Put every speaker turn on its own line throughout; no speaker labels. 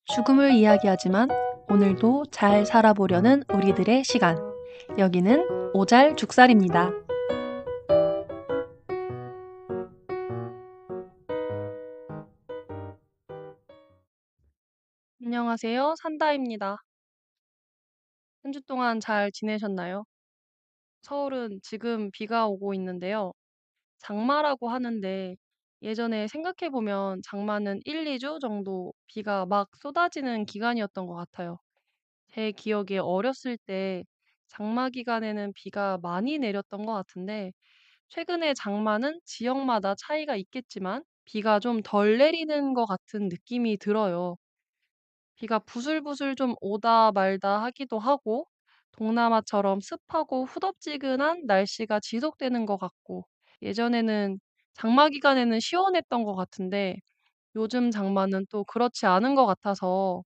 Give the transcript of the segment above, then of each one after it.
죽음을 이야기하지만 오늘도 잘 살아보려는 우리들의 시간. 여기는 오잘 죽살입니다. 안녕하세요. 산다입니다. 한 주 동안 잘 지내셨나요? 서울은 지금 비가 오고 있는데요. 장마라고 하는데 예전에 생각해보면 장마는 1, 2주 정도 비가 막 쏟아지는 기간이었던 것 같아요. 제 기억에 어렸을 때 장마 기간에는 비가 많이 내렸던 것 같은데 최근에 장마는 지역마다 차이가 있겠지만 비가 좀 덜 내리는 것 같은 느낌이 들어요. 비가 부슬부슬 좀 오다 말다 하기도 하고 동남아처럼 습하고 후덥지근한 날씨가 지속되는 것 같고 예전에는 장마 기간에는 시원했던 것 같은데 요즘 장마는 또 그렇지 않은 것 같아서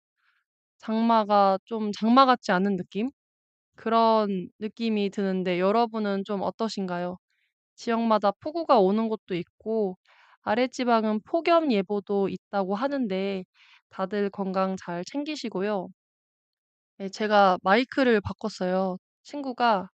장마가 좀 장마 같지 않은 느낌? 그런 느낌이 드는데 여러분은 좀 어떠신가요? 지역마다 폭우가 오는 곳도 있고 아랫지방은 폭염 예보도 있다고 하는데 다들 건강 잘 챙기시고요. 네, 제가 마이크를 바꿨어요. 친구가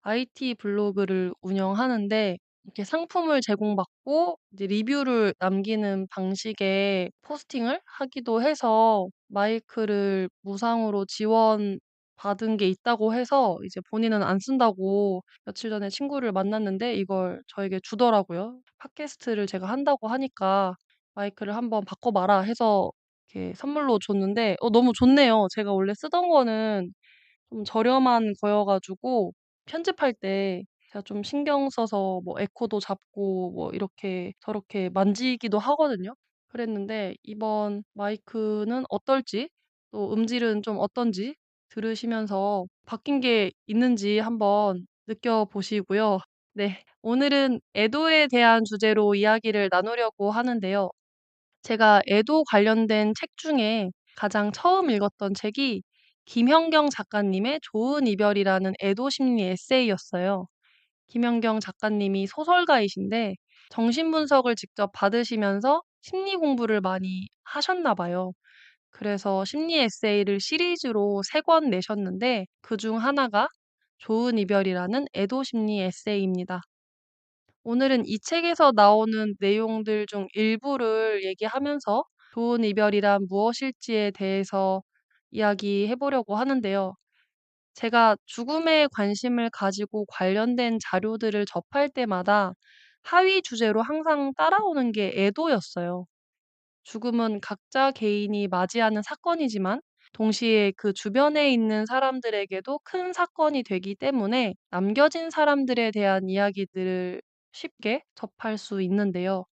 IT 블로그를 운영하는데 이렇게 상품을 제공받고 이제 리뷰를 남기는 방식의 포스팅을 하기도 해서 마이크를 무상으로 지원받은 게 있다고 해서 이제 본인은 안 쓴다고 며칠 전에 친구를 만났는데 이걸 저에게 주더라고요. 팟캐스트를 제가 한다고 하니까 마이크를 한번 바꿔봐라 해서 이렇게 선물로 줬는데 너무 좋네요. 제가 원래 쓰던 거는 좀 저렴한 거여 가지고 편집할 때 제가 좀 신경 써서 뭐 에코도 잡고 뭐 이렇게 저렇게 만지기도 하거든요. 그랬는데 이번 마이크는 어떨지 또 음질은 좀 어떤지 들으시면서 바뀐 게 있는지 한번 느껴보시고요. 네. 오늘은 애도에 대한 주제로 이야기를 나누려고 하는데요. 제가 애도 관련된 책 중에 가장 처음 읽었던 책이 김현경 작가님의 좋은 이별이라는 애도 심리 에세이였어요. 김현경 작가님이 소설가이신데 정신분석을 직접 받으시면서 심리 공부를 많이 하셨나 봐요. 그래서 심리 에세이를 시리즈로 3권 내셨는데 그중 하나가 좋은 이별이라는 애도 심리 에세이입니다. 오늘은 이 책에서 나오는 내용들 중 일부를 얘기하면서 좋은 이별이란 무엇일지에 대해서 이야기해 보려고 하는데요. 제가 죽음에 관심을 가지고 관련된 자료들을 접할 때마다 하위 주제로 항상 따라오는 게 애도였어요. 죽음은 각자 개인이 맞이하는 사건이지만 동시에 그 주변에 있는 사람들에게도 큰 사건이 되기 때문에 남겨진 사람들에 대한 이야기들을 쉽게 접할 수 있는데요.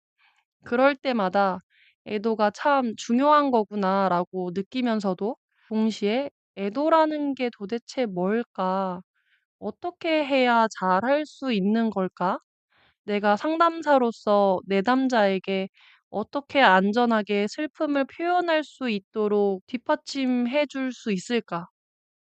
그럴 때마다 애도가 참 중요한 거구나라고 느끼면서도 동시에 애도라는 게 도대체 뭘까? 어떻게 해야 잘할 수 있는 걸까? 내가 상담사로서 내담자에게 어떻게 안전하게 슬픔을 표현할 수 있도록 뒷받침해 줄 수 있을까?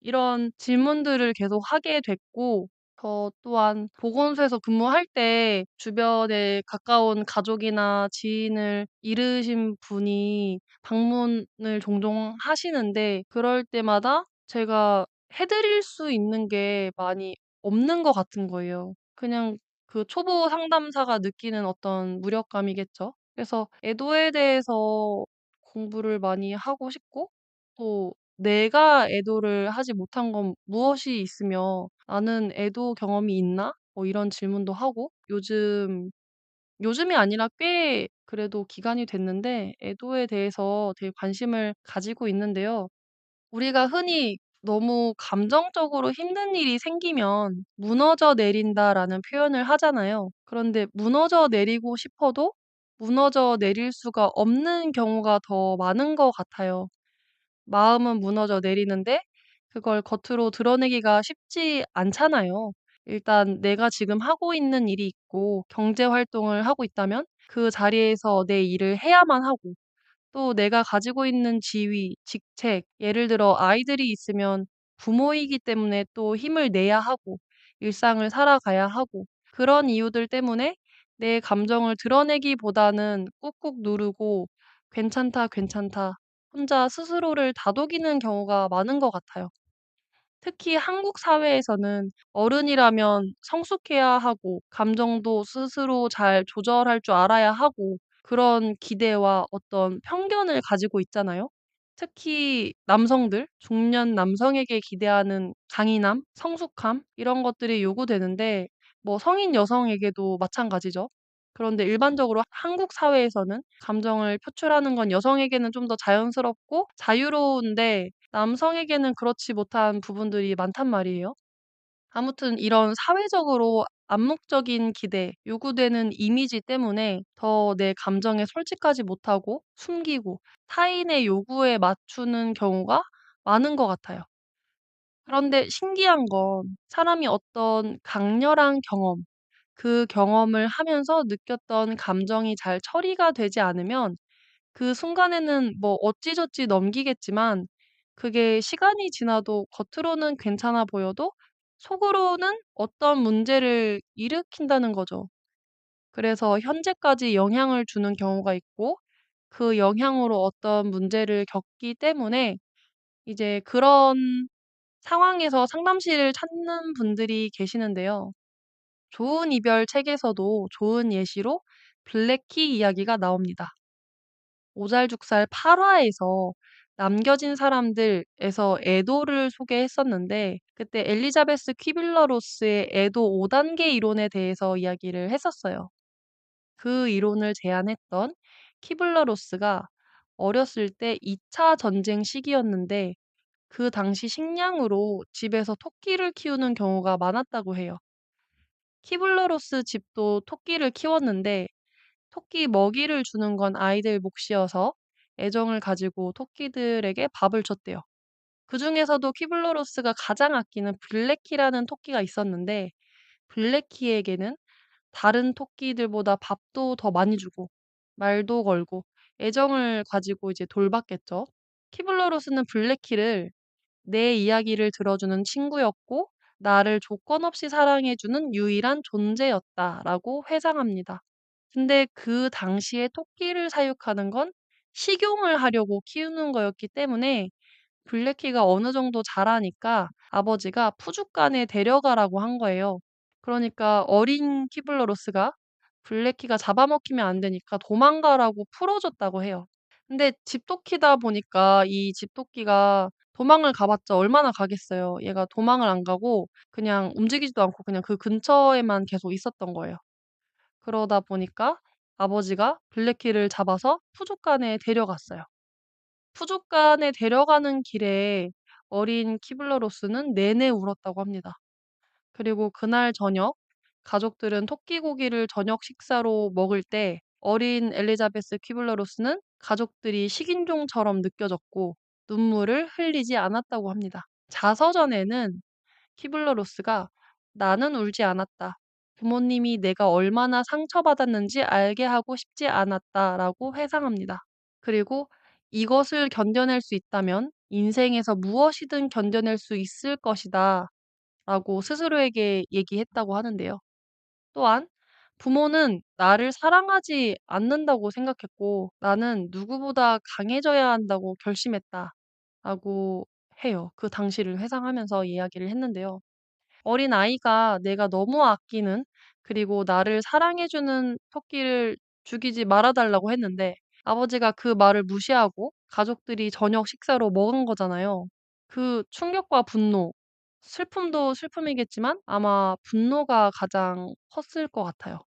이런 질문들을 계속 하게 됐고, 저 또한 보건소에서 근무할 때 주변에 가까운 가족이나 지인을 잃으신 분이 방문을 종종 하시는데, 그럴 때마다 제가 해드릴 수 있는 게 많이 없는 것 같은 거예요. 그냥 그 초보 상담사가 느끼는 어떤 무력감이겠죠. 그래서 애도에 대해서 공부를 많이 하고 싶고, 또 내가 애도를 하지 못한 건 무엇이 있으며 '나는 애도 경험이 있나?' 이런 질문도 하고 요즘이 아니라 꽤 그래도 기간이 됐는데 애도에 대해서 되게 관심을 가지고 있는데요. 우리가 흔히 너무 감정적으로 힘든 일이 생기면 "무너져 내린다."라는 표현을 하잖아요. 그런데 무너져 내리고 싶어도 무너져 내릴 수가 없는 경우가 더 많은 것 같아요. 마음은 무너져 내리는데 그걸 겉으로 드러내기가 쉽지 않잖아요. 일단 내가 지금 하고 있는 일이 있고 경제 활동을 하고 있다면 그 자리에서 내 일을 해야만 하고 또 내가 가지고 있는 지위, 직책, 예를 들어 아이들이 있으면 부모이기 때문에 또 힘을 내야 하고 일상을 살아가야 하고 그런 이유들 때문에 내 감정을 드러내기보다는 꾹꾹 누르고 괜찮다, 괜찮다. 혼자 스스로를 다독이는 경우가 많은 것 같아요. 특히 한국 사회에서는 어른이라면 성숙해야 하고 감정도 스스로 잘 조절할 줄 알아야 하고 그런 기대와 어떤 편견을 가지고 있잖아요. 특히 남성들, 중년 남성에게 기대하는 강인함, 성숙함 이런 것들이 요구되는데 뭐 성인 여성에게도 마찬가지죠. 그런데 일반적으로 한국 사회에서는 감정을 표출하는 건 여성에게는 좀 더 자연스럽고 자유로운데 남성에게는 그렇지 못한 부분들이 많단 말이에요. 아무튼 이런 사회적으로 암묵적인 기대, 요구되는 이미지 때문에 더 내 감정에 솔직하지 못하고 숨기고 타인의 요구에 맞추는 경우가 많은 것 같아요. 그런데 신기한 건 사람이 어떤 강렬한 경험, 그 경험을 하면서 느꼈던 감정이 잘 처리가 되지 않으면 그 순간에는 뭐 어찌저찌 넘기겠지만 그게 시간이 지나도 겉으로는 괜찮아 보여도 속으로는 어떤 문제를 일으킨다는 거죠. 그래서 현재까지 영향을 주는 경우가 있고 그 영향으로 어떤 문제를 겪기 때문에 이제 그런 상황에서 상담실을 찾는 분들이 계시는데요. 좋은 이별 책에서도 좋은 예시로 블랙키 이야기가 나옵니다. 오잘죽살 8 화에서 남겨진 사람들에서 애도를 소개했었는데 그때 엘리자베스 퀴빌러 로스의 애도 5 단계 이론에 대해서 이야기를 했었어요. 그 이론을 제안했던 키블러 로스가 어렸을 때 2차 전쟁 시기였는데 그 당시 식량으로 집에서 토끼를 키우는 경우가 많았다고 해요. 키블러 로스 집도 토끼를 키웠는데 토끼 먹이를 주는 건 아이들 몫이어서 애정을 가지고 토끼들에게 밥을 줬대요. 그중에서도 키블로로스가 가장 아끼는 블랙키라는 토끼가 있었는데 블랙키에게는 다른 토끼들보다 밥도 더 많이 주고 말도 걸고 애정을 가지고 이제 돌봤겠죠. 키블로로스는 블랙키를 내 이야기를 들어주는 친구였고 나를 조건 없이 사랑해주는 유일한 존재였다라고 회상합니다. 근데 그 당시에 토끼를 사육하는 건 식용을 하려고 키우는 거였기 때문에 블랙키가 어느 정도 자라니까 아버지가 푸주간에 데려가라고 한 거예요. 그러니까 어린 키블러로스가 블랙키가 잡아먹히면 안 되니까 도망가라고 풀어줬다고 해요. 근데 집토끼다 보니까 이 집토끼가 도망을 가봤자 얼마나 가겠어요. 얘가 도망을 안 가고 그냥 움직이지도 않고 그냥 그 근처에만 계속 있었던 거예요. 그러다 보니까 아버지가 블랙키를 잡아서 푸족간에 데려갔어요. 푸족간에 데려가는 길에 어린 키블러로스는 내내 울었다고 합니다. 그리고 그날 저녁 가족들은 토끼 고기를 저녁 식사로 먹을 때 어린 엘리자베스 키블러로스는 가족들이 식인종처럼 느껴졌고 눈물을 흘리지 않았다고 합니다. 자서전에는 키블러로스가 "나는 울지 않았다. 부모님이 내가 얼마나 상처받았는지 알게 하고 싶지 않았다."라고 회상합니다. 그리고 "이것을 견뎌낼 수 있다면 인생에서 무엇이든 견뎌낼 수 있을 것이다."라고 스스로에게 얘기했다고 하는데요. 또한 "부모는 나를 사랑하지 않는다고 생각했고 나는 누구보다 강해져야 한다고 결심했다."라고 해요. 그 당시를 회상하면서 이야기를 했는데요. 어린아이가 내가 너무 아끼는 그리고 나를 사랑해 주는 토끼를 죽이지 말아 달라고 했는데 아버지가 그 말을 무시하고 가족들이 저녁 식사로 먹은 거잖아요. 그 충격과 분노, 슬픔도 슬픔이겠지만 아마 분노가 가장 컸을 것 같아요.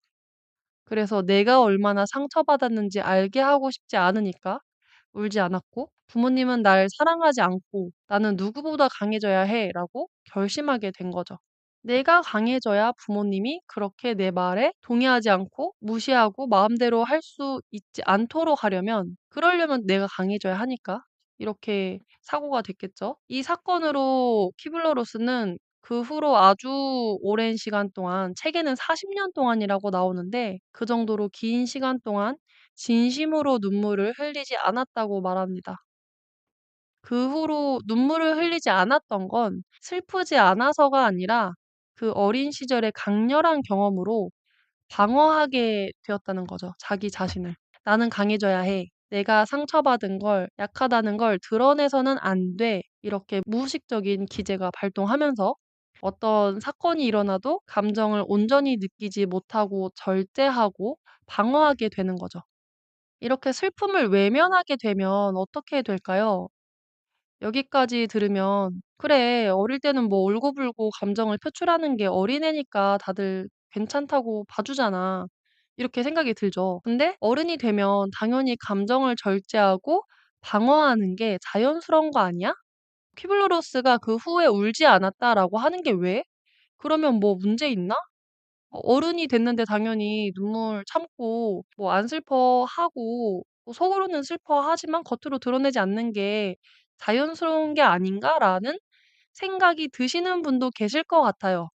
그래서 내가 얼마나 상처받았는지 알게 하고 싶지 않으니까 울지 않았고 부모님은 날 사랑하지 않고 '나는 누구보다 강해져야 해.'라고 결심하게 된 거죠. 내가 강해져야 부모님이 그렇게 내 말에 동의하지 않고 무시하고 마음대로 할 수 있지 않도록 하려면 그러려면 내가 강해져야 하니까 이렇게 사고가 됐겠죠. 이 사건으로 키블러로스는 그 후로 아주 오랜 시간 동안 책에는 40년 동안이라고 나오는데 그 정도로 긴 시간 동안 진심으로 눈물을 흘리지 않았다고 말합니다. 그 후로 눈물을 흘리지 않았던 건 슬프지 않아서가 아니라 그 어린 시절의 강렬한 경험으로 방어하게 되었다는 거죠, 자기 자신을. '나는 강해져야 해. 내가 상처받은 걸, 약하다는 걸 드러내서는 안 돼. 이렇게 무의식적인 기제가 발동하면서 어떤 사건이 일어나도 감정을 온전히 느끼지 못하고 절제하고 방어하게 되는 거죠. 이렇게 슬픔을 외면하게 되면 어떻게 될까요? 여기까지 들으면 '그래. 어릴 때는 뭐 울고불고 감정을 표출하는 게 어린애니까 다들 괜찮다고 봐 주잖아.' 이렇게 생각이 들죠. 근데 어른이 되면 당연히 감정을 절제하고 방어하는 게 자연스러운 거 아니야? 퀴블로로스가 그 후에 "울지 않았다."라고 하는 게 왜? 그러면 뭐 문제 있나? 어른이 됐는데 당연히 눈물 참고 뭐 안 슬퍼하고 뭐 속으로는 슬퍼하지만 겉으로 드러내지 않는 게 '자연스러운 게 아닌가?'라는 생각이 드시는 분도 계실 것 같아요.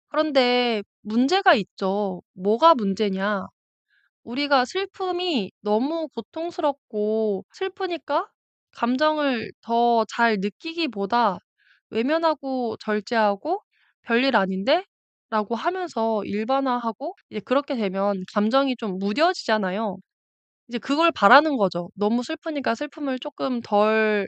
그런데 문제가 있죠. 뭐가 문제냐? 우리가 슬픔이 너무 고통스럽고 슬프니까 감정을 더 잘 느끼기보다 외면하고 절제하고 '별일 아닌데?' 라고 하면서 일반화하고 이제 그렇게 되면 감정이 좀 무뎌지잖아요. 이제 그걸 바라는 거죠. 너무 슬프니까 슬픔을 쪼끔 덜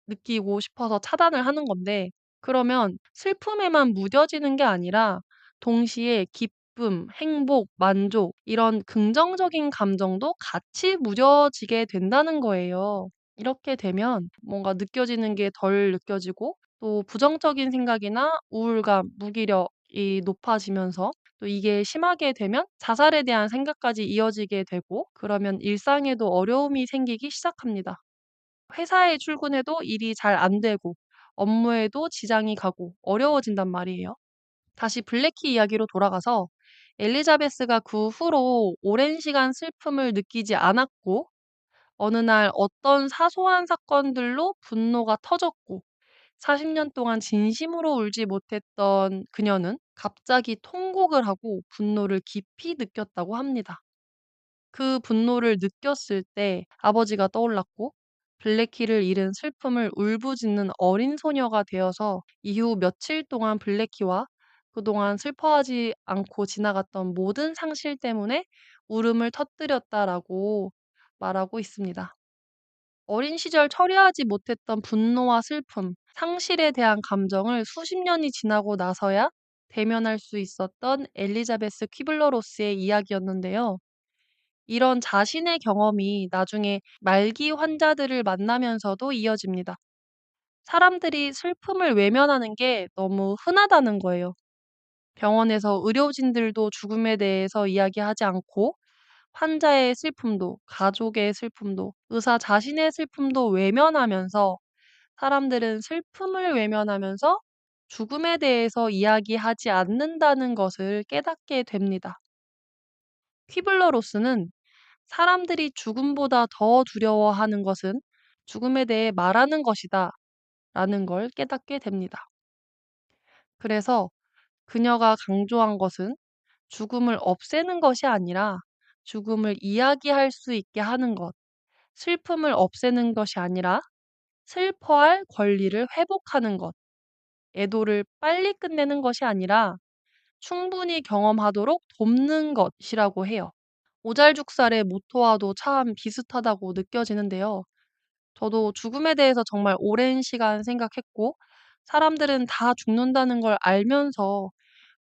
느끼고 싶어서 차단을 하는 건데, 그러면 슬픔에만 무뎌지는 게 아니라 동시에 기쁨, 행복, 만족 이런 긍정적인 감정도 같이 무뎌지게 된다는 거예요. 이렇게 되면 뭔가 느껴지는 게 덜 느껴지고 또 부정적인 생각이나 우울감, 무기력이 높아지면서 또 이게 심하게 되면 자살에 대한 생각까지 이어지게 되고, 그러면 일상에도 어려움이 생기기 시작합니다. 회사에 출근해도 일이 잘 안 되고 업무에도 지장이 가고 어려워진단 말이에요. 다시 블랙키 이야기로 돌아가서 엘리자베스가 그 후로 오랜 시간 슬픔을 느끼지 않았고 어느 날 어떤 사소한 사건들로 분노가 터졌고 40년 동안 진심으로 울지 못했던 그녀는 갑자기 통곡을 하고 분노를 깊이 느꼈다고 합니다. 그 분노를 느꼈을 때 아버지가 떠올랐고 블랙키를 잃은 슬픔을 울부짖는 어린 소녀가 되어서 이후 며칠 동안 블랙키와 그동안 슬퍼하지 않고 지나갔던 모든 상실 때문에 울음을 터뜨렸다라고 말하고 있습니다. 어린 시절 처리하지 못했던 분노와 슬픔, 상실에 대한 감정을 수십 년이 지나고 나서야 대면할 수 있었던 엘리자베스 퀴블러로스의 이야기였는데요. 이런 자신의 경험이 나중에 말기 환자들을 만나면서도 이어집니다. 사람들이 슬픔을 외면하는 게 너무 흔하다는 거예요. 병원에서 의료진들도 죽음에 대해서 이야기하지 않고 환자의 슬픔도, 가족의 슬픔도, 의사 자신의 슬픔도 외면하면서 사람들은 슬픔을 외면하면서 죽음에 대해서 이야기하지 않는다는 것을 깨닫게 됩니다. 퀴블러 로스는 사람들이 죽음보다 더 두려워하는 것은 죽음에 대해 말하는 것이다 라는 걸 깨닫게 됩니다. 그래서 그녀가 강조한 것은 죽음을 없애는 것이 아니라 죽음을 이야기할 수 있게 하는 것, 슬픔을 없애는 것이 아니라 슬퍼할 권리를 회복하는 것, 애도를 빨리 끝내는 것이 아니라 충분히 경험하도록 돕는 것이라고 해요. 오잘죽살의 모토와도 참 비슷하다고 느껴지는데요. 저도 죽음에 대해서 정말 오랜 시간 생각했고, 사람들은 다 죽는다는 걸 알면서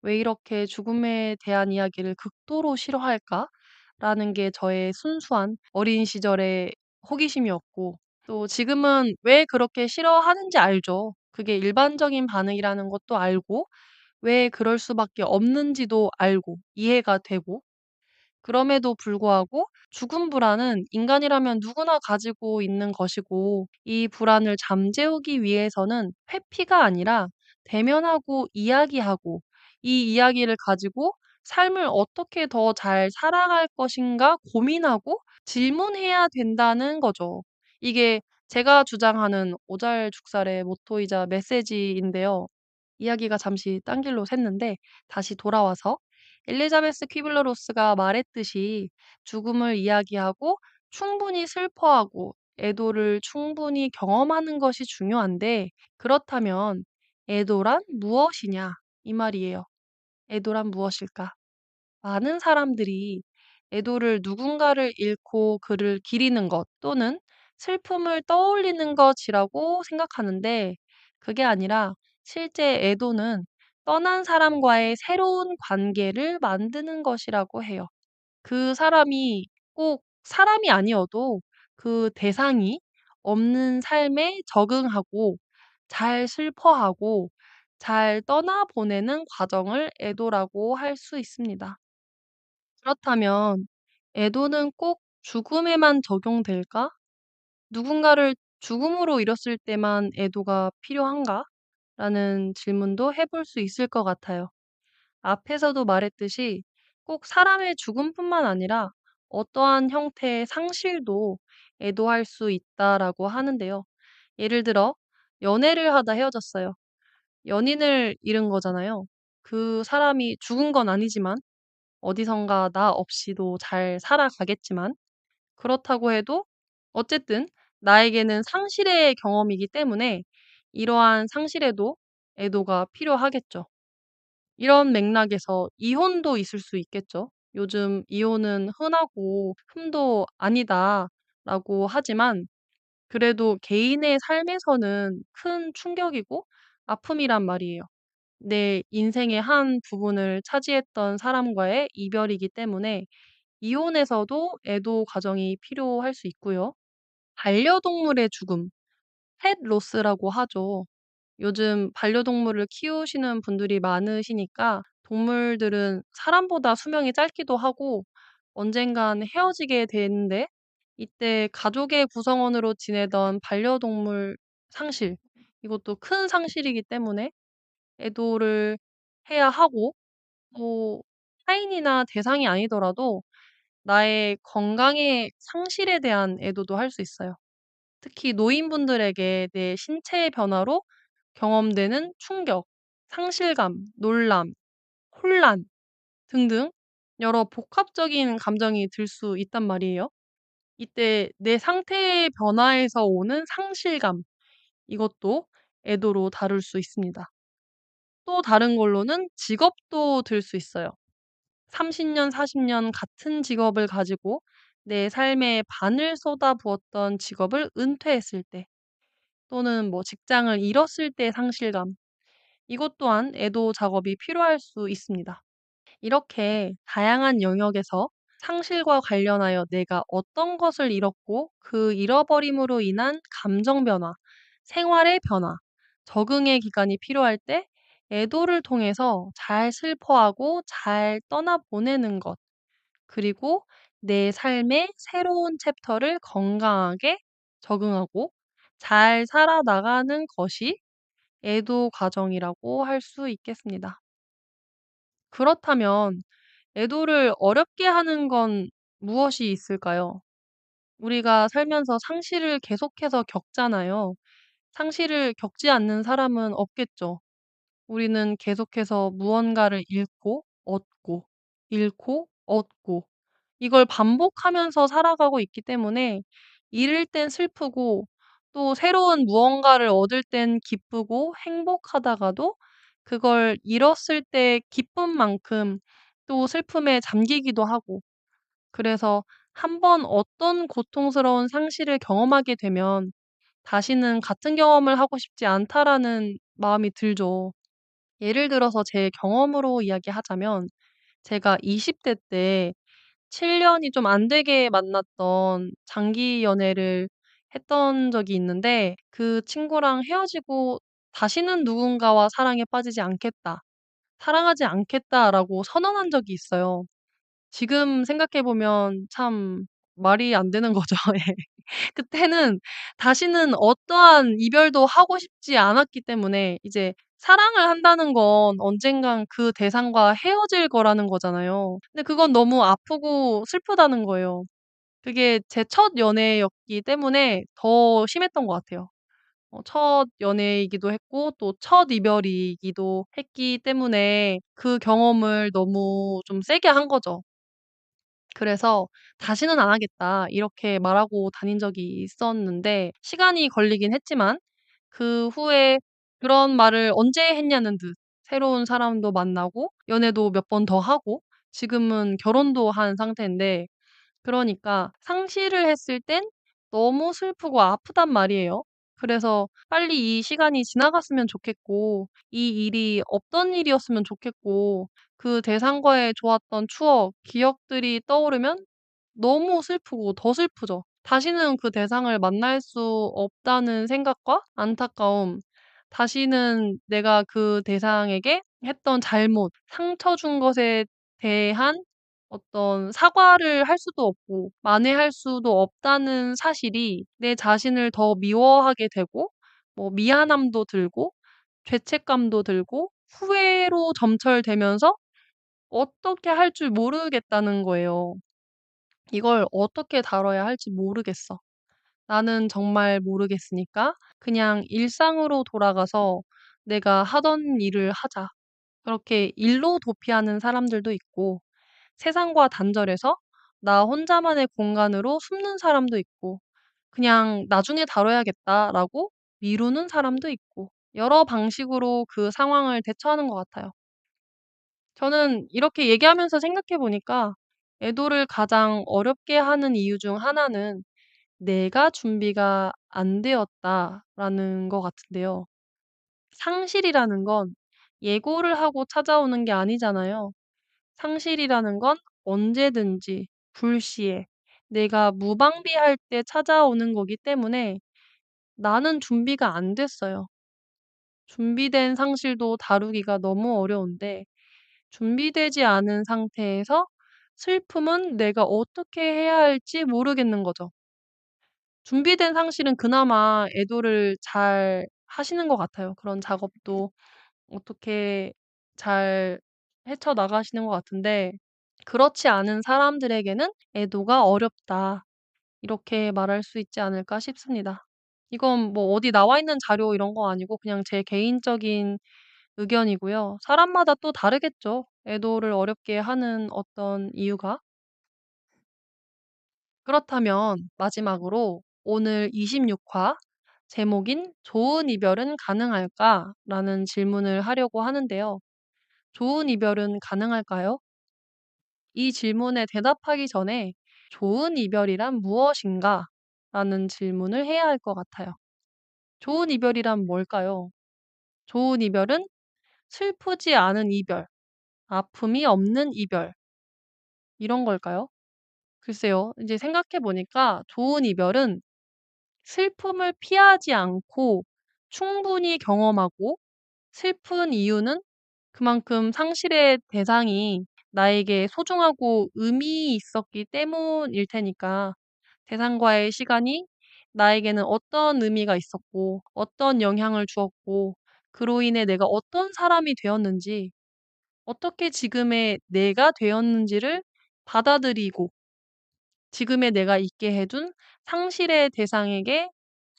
'왜 이렇게 죽음에 대한 이야기를 극도로 싫어할까?'라는 게 저의 순수한 어린 시절의 호기심이었고, 또 지금은 왜 그렇게 싫어하는지 알죠. 그게 일반적인 반응이라는 것도 알고 왜 그럴 수밖에 없는지도 알고 이해가 되고, 그럼에도 불구하고 죽음 불안은 인간이라면 누구나 가지고 있는 것이고 이 불안을 잠재우기 위해서는 회피가 아니라 대면하고 이야기하고 이 이야기를 가지고 삶을 어떻게 더 잘 살아갈 것인가 고민하고 질문해야 된다는 거죠. 이게 제가 주장하는 오잘죽살의 모토이자 메시지인데요. 이야기가 잠시 딴 길로 샜는데 다시 돌아와서 엘리자베스 퀴블러 로스가 말했듯이 죽음을 이야기하고 충분히 슬퍼하고 애도를 충분히 경험하는 것이 중요한데, 그렇다면 애도란 무엇이냐? 이 말이에요. 애도란 무엇일까? 많은 사람들이 애도를 누군가를 잃고 그를 기리는 것 또는 슬픔을 떠올리는 것이라고 생각하는데 그게 아니라 실제 애도는 떠난 사람과의 새로운 관계를 만드는 것이라고 해요. 그 사람이 꼭 사람이 아니어도 그 대상이 없는 삶에 적응하고 잘 슬퍼하고 잘 떠나보내는 과정을 애도라고 할 수 있습니다. 그렇다면 애도는 꼭 죽음에만 적용될까? 누군가를 죽음으로 잃었을 때만 애도가 필요한가? 라는 질문도 해볼 수 있을 것 같아요. 앞에서도 말했듯이 꼭 사람의 죽음뿐만 아니라 어떠한 형태의 상실도 애도할 수 있다라고 하는데요. 예를 들어, 연애를 하다 헤어졌어요. 연인을 잃은 거잖아요. 그 사람이 죽은 건 아니지만 어디선가 나 없이도 잘 살아가겠지만 그렇다고 해도 어쨌든 나에게는 상실의 경험이기 때문에 이러한 상실에도 애도가 필요하겠죠. 이런 맥락에서 이혼도 있을 수 있겠죠. 요즘 이혼은 흔하고 흠도 아니다라고 하지만 그래도 개인의 삶에서는 큰 충격이고 아픔이란 말이에요. 내 인생의 한 부분을 차지했던 사람과의 이별이기 때문에 이혼에서도 애도 과정이 필요할 수 있고요. 반려동물의 죽음, 펫 로스라고 하죠. 요즘 반려동물을 키우시는 분들이 많으시니까 동물들은 사람보다 수명이 짧기도 하고 언젠간 헤어지게 되는데 이때 가족의 구성원으로 지내던 반려동물 상실, 이것도 큰 상실이기 때문에 애도를 해야 하고 또 타인이나 대상이 아니더라도 나의 건강의 상실에 대한 애도도 할 수 있어요. 특히 노인분들에게 내 신체의 변화로 경험되는 충격, 상실감, 놀람, 혼란 등등 여러 복합적인 감정이 들 수 있단 말이에요. 이때 내 상태의 변화에서 오는 상실감, 이것도 애도로 다룰 수 있습니다. 또 다른 걸로는 직업도 들 수 있어요. 30 년, 40년 같은 직업을 가지고 내 삶에 반을 쏟아부었던 직업을 은퇴했을 때 또는 뭐 직장을 잃었을 때 상실감, 이것 또한 애도 작업이 필요할 수 있습니다. 이렇게 다양한 영역에서 상실과 관련하여 내가 어떤 것을 잃었고 그 잃어버림으로 인한 감정 변화, 생활의 변화, 적응의 기간이 필요할 때 애도를 통해서 잘 슬퍼하고 잘 떠나보내는 것, 그리고 내 삶의 새로운 챕터를 건강하게 적응하고 잘 살아나가는 것이 애도 과정이라고 할 수 있겠습니다. 그렇다면 애도를 어렵게 하는 건 무엇이 있을까요? 우리가 살면서 상실을 계속해서 겪잖아요. 상실을 겪지 않는 사람은 없겠죠. 우리는 계속해서 무언가를 잃고 얻고, 잃고 얻고, 이걸 반복하면서 살아가고 있기 때문에 잃을 땐 슬프고 또 새로운 무언가를 얻을 땐 기쁘고 행복하다가도 그걸 잃었을 때 기쁨만큼 또 슬픔에 잠기기도 하고 그래서 한 번 어떤 고통스러운 상실을 경험하게 되면 다시는 같은 경험을 하고 싶지 않다라는 마음이 들죠. 예를 들어서 제 경험으로 이야기하자면 제가 20대 때 7 년이 좀 안 되게 만났던 장기 연애를 했던 적이 있는데 그 친구랑 헤어지고 '다시는 누군가와 사랑에 빠지지 않겠다. 사랑하지 않겠다.'라고 선언한 적이 있어요. 지금 생각해 보면 참 말이 안 되는 거죠. 예. 그때는 다시는 어떠한 이별도 하고 싶지 않았기 때문에 이제 사랑을 한다는 건 언젠간 그 대상과 헤어질 거라는 거잖아요. 근데 그건 너무 아프고 슬프다는 거예요. 그게 제 첫 연애였기 때문에 더 심했던 것 같아요. 첫 연애이기도 했고 또 첫 이별이기도 했기 때문에 그 경험을 너무 좀 세게 한 거죠. 그래서 "다시는 안 하겠다." 이렇게 말하고 다닌 적이 있었는데 시간이 걸리긴 했지만 그 후에 그런 말을 언제 했냐는 듯 새로운 사람도 만나고 연애도 몇 번 더 하고 지금은 결혼도 한 상태인데 그러니까 상실을 했을 땐 너무 슬프고 아프단 말이에요. 그래서 빨리 이 시간이 지나갔으면 좋겠고 이 일이 없던 일이었으면 좋겠고 그 대상과의 좋았던 추억, 기억들이 떠오르면 너무 슬프고 더 슬프죠. 다시는 그 대상을 만날 수 없다는 생각과 안타까움, 다시는 내가 그 대상에게 했던 잘못, 상처 준 것에 대한 어떤 사과를 할 수도 없고 만회할 수도 없다는 사실이 내 자신을 더 미워하게 되고 뭐 미안함도 들고 죄책감도 들고 후회로 점철되면서 어떻게 할 줄 모르겠다는 거예요. 이걸 어떻게 다뤄야 할지 모르겠어. 나는 정말 모르겠으니까 그냥 일상으로 돌아가서 내가 하던 일을 하자. 그렇게 일로 도피하는 사람들도 있고 세상과 단절해서 나 혼자만의 공간으로 숨는 사람도 있고 그냥 '나중에 다뤄야겠다.'라고 미루는 사람도 있고 여러 방식으로 그 상황을 대처하는 것 같아요. 저는 이렇게 얘기하면서 생각해 보니까 애도를 가장 어렵게 하는 이유 중 하나는 '내가 준비가 안 되었다.'라는 것 같은데요. 상실이라는 건 예고를 하고 찾아오는 게 아니잖아요. 상실이라는 건 언제든지 불시에 내가 무방비할 때 찾아오는 거기 때문에 나는 준비가 안 됐어요. 준비된 상실도 다루기가 너무 어려운데 준비되지 않은 상태에서 슬픔은 내가 어떻게 해야 할지 모르겠는 거죠. 준비된 상실은 그나마 애도를 잘 하시는 것 같아요. 그런 작업도 어떻게 잘 헤쳐나가시는 것 같은데 그렇지 않은 사람들에게는 '애도가 어렵다.' 이렇게 말할 수 있지 않을까 싶습니다. 이건 뭐 어디 나와 있는 자료 이런 거 아니고 그냥 제 개인적인 의견이고요. 사람마다 또 다르겠죠. 애도를 어렵게 하는 어떤 이유가. 그렇다면 마지막으로 오늘 26화 제목인 "좋은 이별은 가능할까?"라는 질문을 하려고 하는데요. 좋은 이별은 가능할까요? 이 질문에 대답하기 전에 '좋은 이별이란 무엇인가?' 라는 질문을 해야 할 것 같아요. 좋은 이별이란 뭘까요? 좋은 이별은 슬프지 않은 이별, 아픔이 없는 이별 이런 걸까요? 글쎄요. 이제 생각해 보니까 좋은 이별은 슬픔을 피하지 않고 충분히 경험하고 슬픈 이유는 그만큼 상실의 대상이 나에게 소중하고 의미 있었기 때문일 테니까 대상과의 시간이 나에게는 어떤 의미가 있었고 어떤 영향을 주었고 그로 인해 내가 어떤 사람이 되었는지 어떻게 지금의 내가 되었는지를 받아들이고 지금의 내가 있게 해준 상실의 대상에게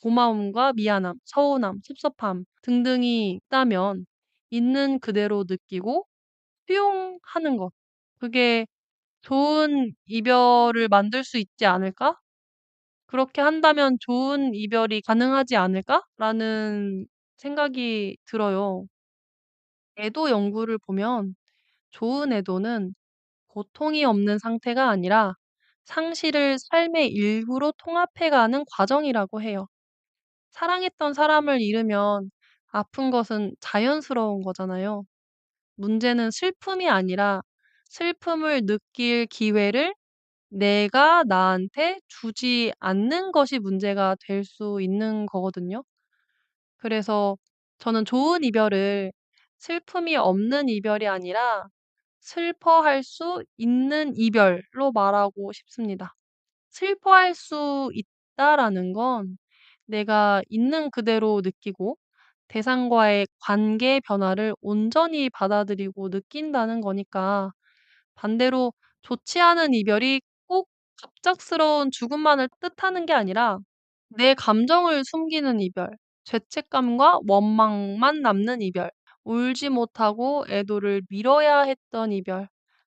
고마움과 미안함, 서운함, 섭섭함 등등이 있다면 있는 그대로 느끼고 수용하는 것. 그게 '좋은 이별을 만들 수 있지 않을까? 그렇게 한다면 좋은 이별이 가능하지 않을까?'라는 생각이 들어요. 애도 연구를 보면 좋은 애도는 고통이 없는 상태가 아니라 상실을 삶의 일부로 통합해가는 과정이라고 해요. 사랑했던 사람을 잃으면 아픈 것은 자연스러운 거잖아요. 문제는 슬픔이 아니라 슬픔을 느낄 기회를 내가 나한테 주지 않는 것이 문제가 될 수 있는 거거든요. 그래서 저는 좋은 이별을 슬픔이 없는 이별이 아니라 슬퍼할 수 있는 이별로 말하고 싶습니다. 슬퍼할 수 있다라는 건 내가 있는 그대로 느끼고 대상과의 관계 변화를 온전히 받아들이고 느낀다는 거니까 반대로 좋지 않은 이별이 꼭 갑작스러운 죽음만을 뜻하는 게 아니라 내 감정을 숨기는 이별, 죄책감과 원망만 남는 이별, 울지 못하고 애도를 미뤄야 했던 이별,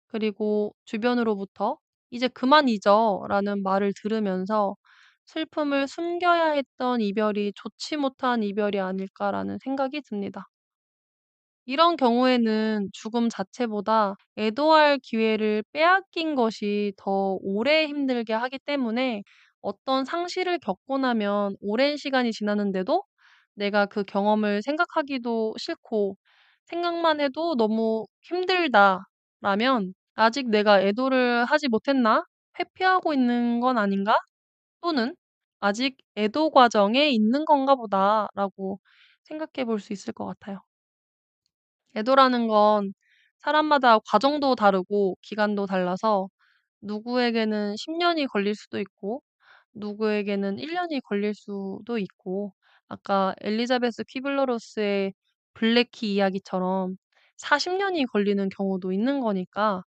그리고 주변으로부터 "이제 그만 잊어."라는 말을 들으면서 슬픔을 숨겨야 했던 이별이 좋지 못한 이별이 아닐까라는 생각이 듭니다. 이런 경우에는 죽음 자체보다 애도할 기회를 빼앗긴 것이 더 오래 힘들게 하기 때문에 어떤 상실을 겪고 나면 오랜 시간이 지났는데도 내가 그 경험을 생각하기도 싫고 생각만 해도 너무 힘들다라면 '아직 내가 애도를 하지 못했나? 회피하고 있는 건 아닌가?' 또는 '아직 애도 과정에 있는 건가 보다.'라고 생각해 볼 수 있을 것 같아요. 애도라는 건 사람마다 과정도 다르고 기간도 달라서 누구에게는 10 년이 걸릴 수도 있고 누구에게는 1 년이 걸릴 수도 있고 아까 엘리자베스 퀴블러 로스의 블랙키 이야기처럼 40 년이 걸리는 경우도 있는 거니까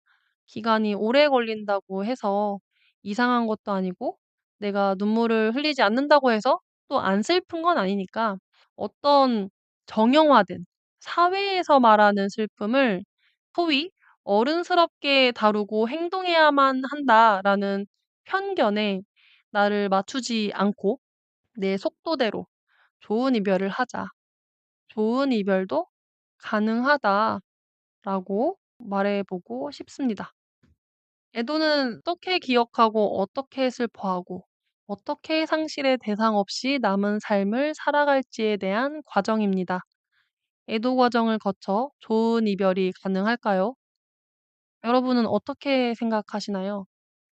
기간이 오래 걸린다고 해서 이상한 것도 아니고 내가 눈물을 흘리지 않는다고 해서 또 안 슬픈 건 아니니까 어떤 정형화된 사회에서 말하는 슬픔을 소위 '어른스럽게 다루고 행동해야만 한다.'라는 편견에 나를 맞추지 않고 내 속도대로 '좋은 이별을 하자. 좋은 이별도 가능하다.'라고 말해 보고 싶습니다. 애도는 어떻게 기억하고 어떻게 슬퍼하고 어떻게 상실의 대상 없이 남은 삶을 살아갈지에 대한 과정입니다. 애도 과정을 거쳐 좋은 이별이 가능할까요? 여러분은 어떻게 생각하시나요?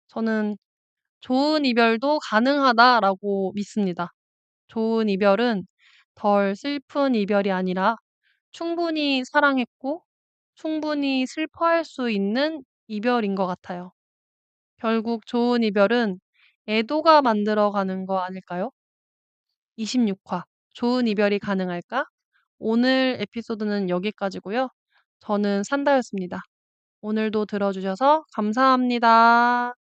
저는 '좋은 이별도 가능하다.'라고 믿습니다. 좋은 이별은 덜 슬픈 이별이 아니라 충분히 사랑했고 충분히 슬퍼할 수 있는 이별인 것 같아요. 결국 좋은 이별은 애도가 만들어가는 거 아닐까요? 26화 좋은 이별이 가능할까? 오늘 에피소드는 여기까지고요. 저는 산다였습니다. 오늘도 들어주셔서 감사합니다.